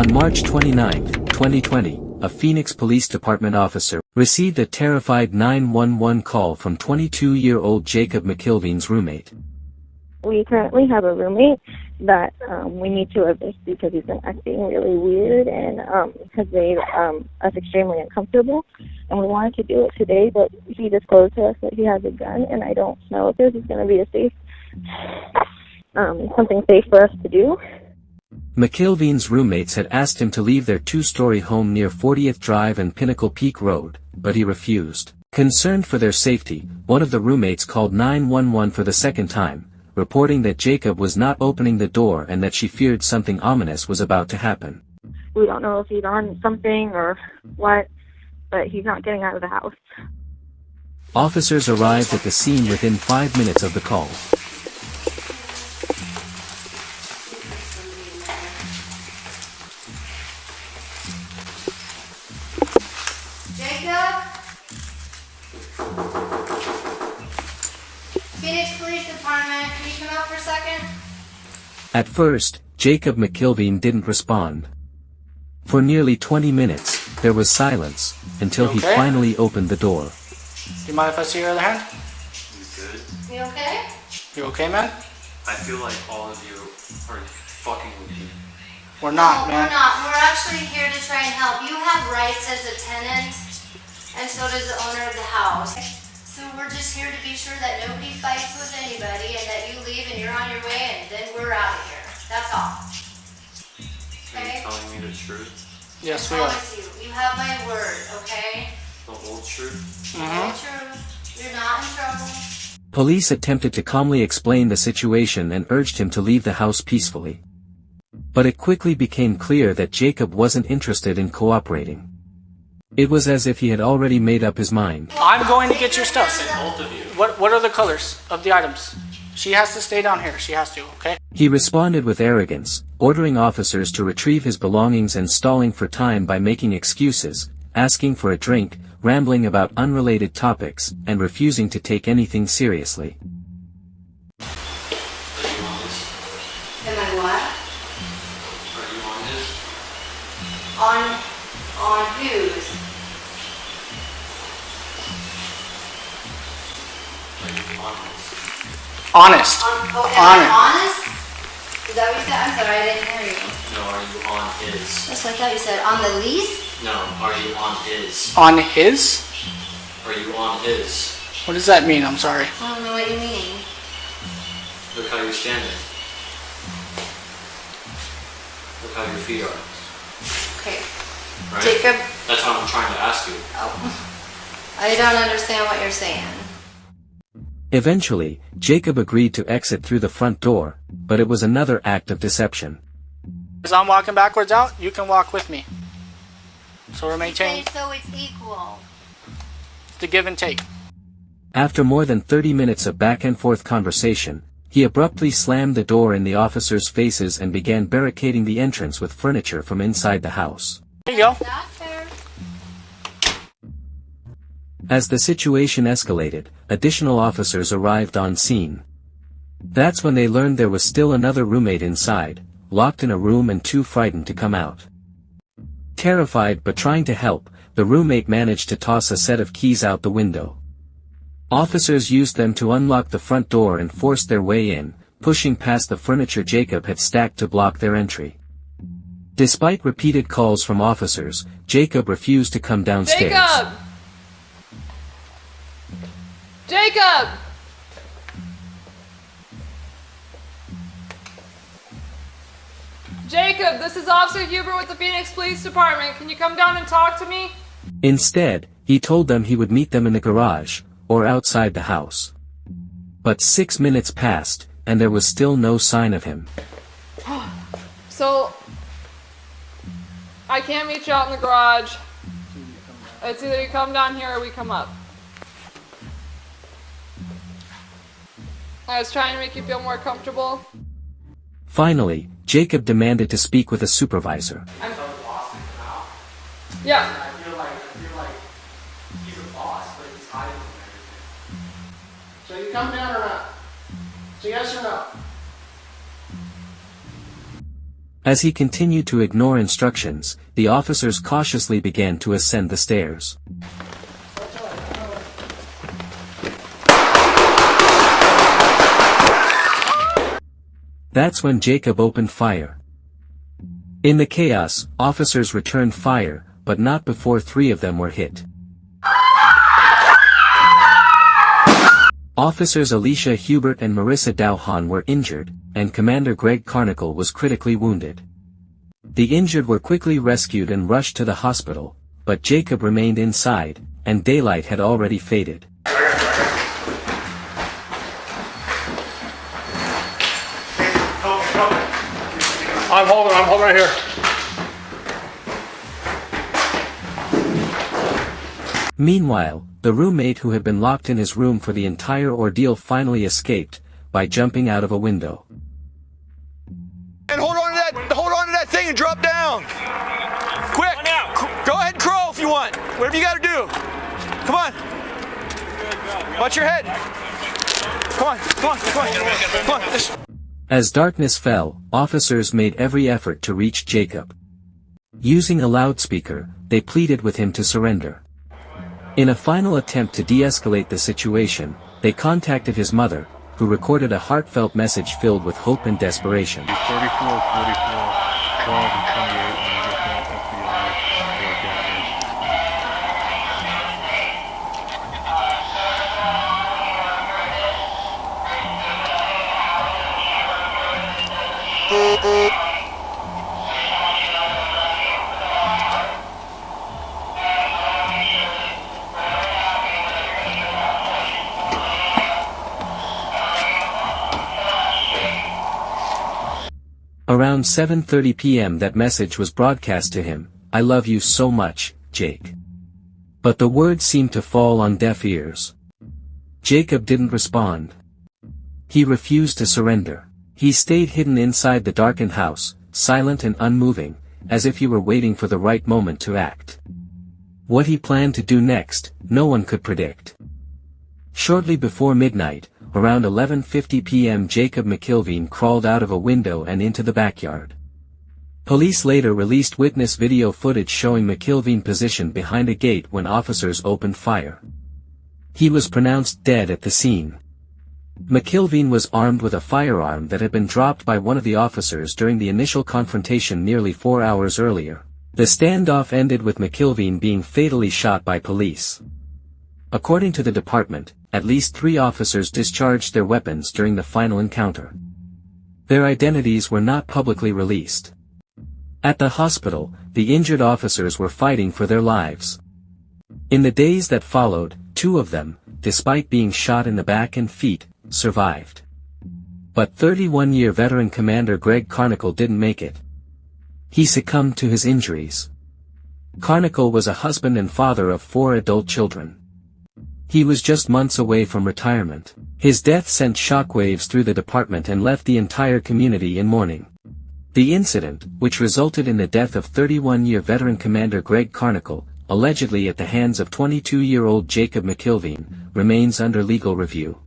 On March 29, 2020, a Phoenix Police Department officer received a terrified 911 call from 22-year-old Jacob McIlveen's roommate. We currently have a roommate that we need to evict because he's been acting really weird and has made us extremely uncomfortable. And we wanted to do it today, but he disclosed to us that he has a gun, and I don't know if this is going to be something safe for us to do. McIlveen's roommates had asked him to leave their two-story home near 40th Drive and Pinnacle Peak Road, but he refused. Concerned for their safety, one of the roommates called 911 for the second time, reporting that Jacob was not opening the door and that she feared something ominous was about to happen. We don't know if he's on something or what, but he's not getting out of the house. Officers arrived at the scene within 5 minutes of the call. Jacob? Phoenix Police Department, can you come out for a second? At first, Jacob McIlveen didn't respond. For nearly 20 minutes, there was silence, until he finally opened the door. Do you mind if I see your other hand? You good? You okay? You okay, man? I feel like all of you are fucking with me. We're not, no, man. We're not. We're actually here to try and help. You have rights as a tenant, and so does the owner of the house. So we're just here to be sure that nobody fights with anybody and that you leave and you're on your way and then we're out of here. That's all. Are you telling me the truth? Yes, we are. I promise you. You have my word, okay? The whole truth? The whole truth. You're not in trouble. Police attempted to calmly explain the situation and urged him to leave the house peacefully. But it quickly became clear that Jacob wasn't interested in cooperating. It was as if he had already made up his mind. I'm going to get your stuff. Both of you. What are the colors of the items? She has to stay down here. She has to, okay? He responded with arrogance, ordering officers to retrieve his belongings and stalling for time by making excuses, asking for a drink, rambling about unrelated topics, and refusing to take anything seriously. Are you on this? Am I what? Are you on this? On whose? Are you on this? Honest. Am I Honest. honest? Is that what you said? I'm sorry, I didn't hear you. No, are you on his? That's what I thought you said. On the lease? No, are you on his? On his? Are you on his? What does that mean? I'm sorry. I don't know what you mean. Look how you're standing. Look how your feet are. Okay. Right? Jacob. That's what I'm trying to ask you. Oh. I don't understand what you're saying. Eventually, Jacob agreed to exit through the front door, but it was another act of deception. As I'm walking backwards out, you can walk with me. So we're maintaining So it's equal. the give and take. After more than 30 minutes of back-and-forth conversation, he abruptly slammed the door in the officers' faces and began barricading the entrance with furniture from inside the house. There you go. That's fair. As the situation escalated, additional officers arrived on scene. That's when they learned there was still another roommate inside, locked in a room and too frightened to come out. Terrified but trying to help, the roommate managed to toss a set of keys out the window. Officers used them to unlock the front door and forced their way in, pushing past the furniture Jacob had stacked to block their entry. Despite repeated calls from officers, Jacob refused to come downstairs. Jacob! Jacob! Jacob, this is Officer Huber with the Phoenix Police Department. Can you come down and talk to me? Instead, he told them he would meet them in the garage, or outside the house. But 6 minutes passed, and there was still no sign of him. So, I can't meet you out in the garage. It's either you come down here or we come up. I was trying to make you feel more comfortable. Finally, Jacob demanded to speak with a supervisor. Yeah. I feel like he's a boss, but he's hiding from everything. So you come down or not? So yes or no? As he continued to ignore instructions, the officers cautiously began to ascend the stairs. That's when Jacob opened fire. In the chaos, officers returned fire, but not before 3 of them were hit. Officers Alicia Hubert and Marissa Dowhan were injured, and Commander Greg Carnicle was critically wounded. The injured were quickly rescued and rushed to the hospital, but Jacob remained inside, and daylight had already faded. I'm holding right here. Meanwhile, the roommate who had been locked in his room for the entire ordeal finally escaped, by jumping out of a window. And hold on to that thing and drop down. Quick, go ahead and crawl if you want. Whatever you gotta do. Come on. Watch your head. Come on. As darkness fell, officers made every effort to reach Jacob. Using a loudspeaker, they pleaded with him to surrender. In a final attempt to de-escalate the situation, they contacted his mother, who recorded a heartfelt message filled with hope and desperation. 34, 44, 12, and 28 when you get that Around 7:30 p.m. that message was broadcast to him, "I love you so much, Jake." But the words seemed to fall on deaf ears. Jacob didn't respond. He refused to surrender. He stayed hidden inside the darkened house, silent and unmoving, as if he were waiting for the right moment to act. What he planned to do next, no one could predict. Shortly before midnight, around 11:50 p.m. Jacob McIlveen crawled out of a window and into the backyard. Police later released witness video footage showing McIlveen positioned behind a gate when officers opened fire. He was pronounced dead at the scene. McIlveen was armed with a firearm that had been dropped by one of the officers during the initial confrontation nearly 4 hours earlier. The standoff ended with McIlveen being fatally shot by police. According to the department, at least 3 officers discharged their weapons during the final encounter. Their identities were not publicly released. At the hospital, the injured officers were fighting for their lives. In the days that followed, 2 of them, despite being shot in the back and feet, survived. But 31-year veteran Commander Greg Carnicle didn't make it. He succumbed to his injuries. Carnicle was a husband and father of 4 adult children. He was just months away from retirement. His death sent shockwaves through the department and left the entire community in mourning. The incident, which resulted in the death of 31-year veteran Commander Greg Carnicle, allegedly at the hands of 22-year-old Jacob McIlveen, remains under legal review.